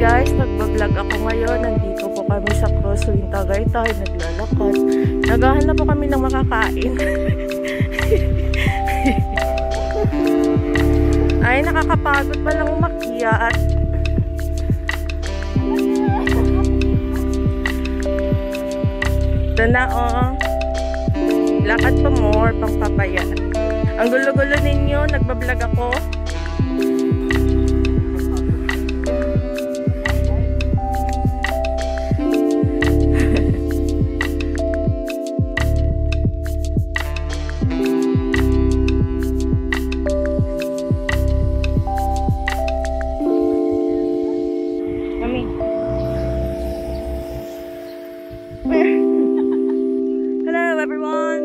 Guys, nagbablog ako ngayon. Nandito po kami sa CROSSWINDS Tagaytay. Naglalakad. Naghahanap po kami ng makakain. Ay, nakakapagod palang umakyat. Ito na, oh. Lakad pa more, pang papaya. Ang gulo-gulo ninyo, nagbablog ako. Hello everyone!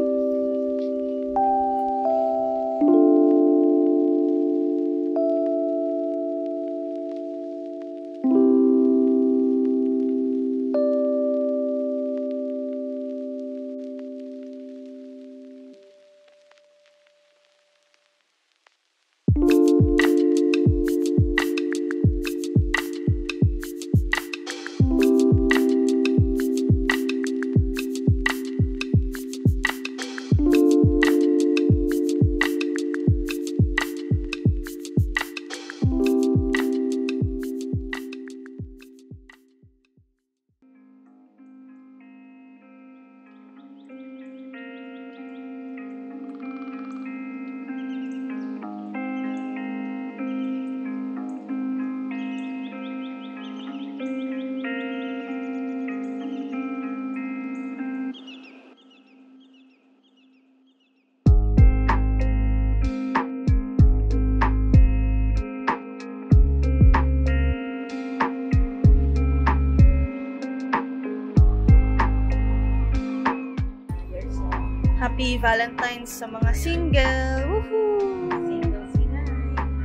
Happy Valentines sa mga single! Woohoo!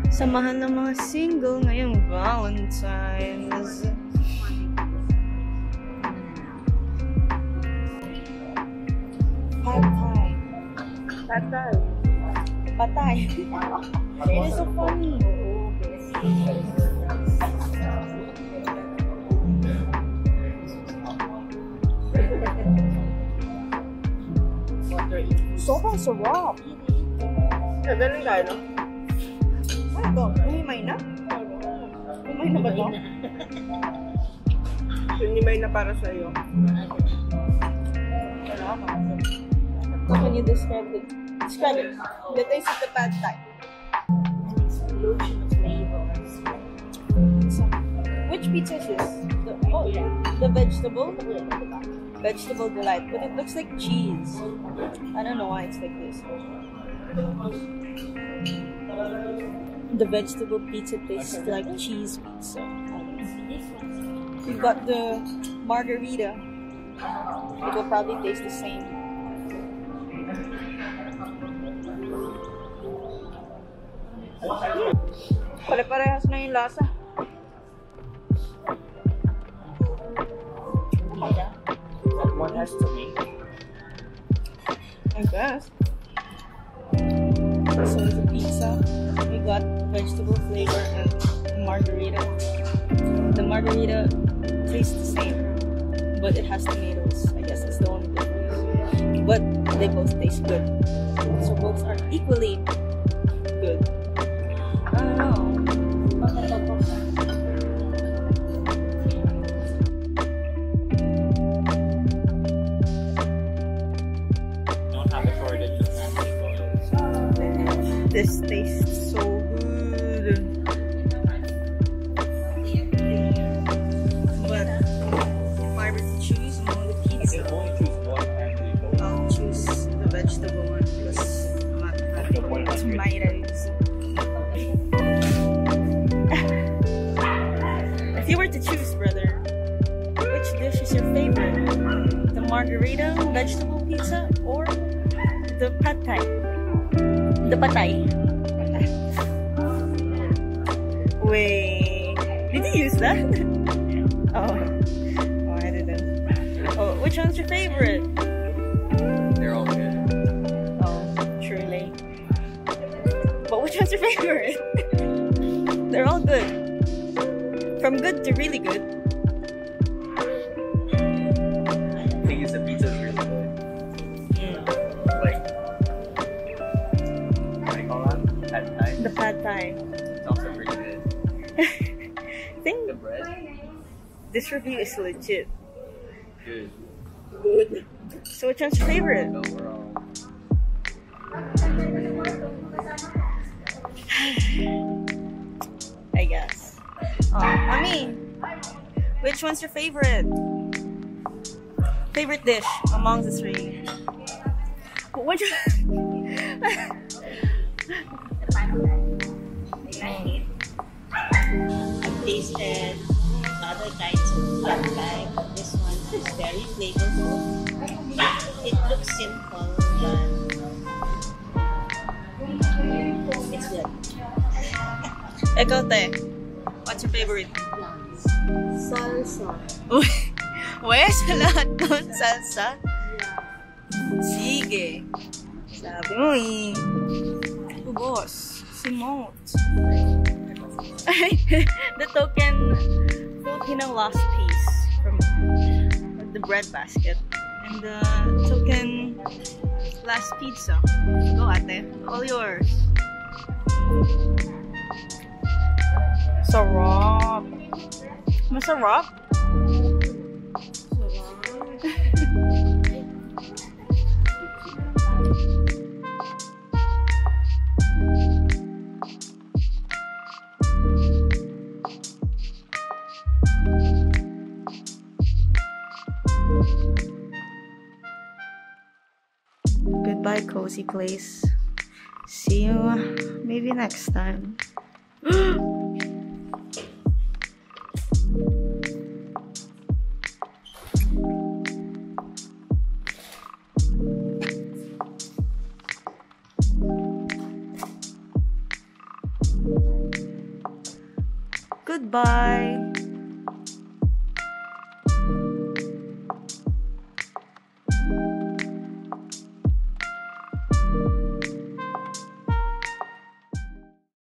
Samahan ng mga single ngayong Valentines. Patay. Patay. Patay. It is so funny. Sobrang sarap. Ganun ka, no? Ano to? Umimay na? Umimay na ba to? Umimay na para sa'yo. How can you describe it? Describe it. The taste of the pad thai. Which pizza is this? The vegetable? Vegetable delight, but it looks like cheese. I don't know why it's like this. The vegetable pizza tastes like cheese pizza. We've got the margarita. It will probably taste the same. Pare-parehas na yung lasa. One has to make. I guess. So it's a pizza. We got vegetable flavor and margarita. The margarita tastes the same, but it has tomatoes. I guess that's the only difference. But they both taste good. So both are equally good. I don't know. Don't have a shortage of family photos. This tastes so good. But if I were to choose among the I can pizza, only choose one family photo. I'll choose the vegetable one because I'm not The 100. tomatoes. If you were to choose, brother, which dish is your favorite? The margarita vegetable pizza or the pad thai? The pad thai. Wait, did you use that? Oh, I didn't. Oh, which one's your favorite? They're all good. Oh, truly. But which one's your favorite? They're all good. From good to really good. The thing is, the pizza is really good. Like, what do you call that? Pad Thai. The pad thai. It's also pretty good. I think The bread, this review is legit. good. Good. So which one's your favorite? Overall, I guess. Mommy, which one's your favorite? Favorite dish among the three? Which I've tasted other kinds of pad thai. This one is very flavorful. It looks simple, but it's good. Ikaw, te. What's your favorite? Salsa. Where's sa lahat nun? Salsa? Sige. Sabi mo eh. Oh, boss. Si Mot. The token Filipino lost piece from the bread basket. And the token last pizza. Go, ate. All yours. Sarap. Masarap. Goodbye, cozy place. See you maybe next time. Goodbye.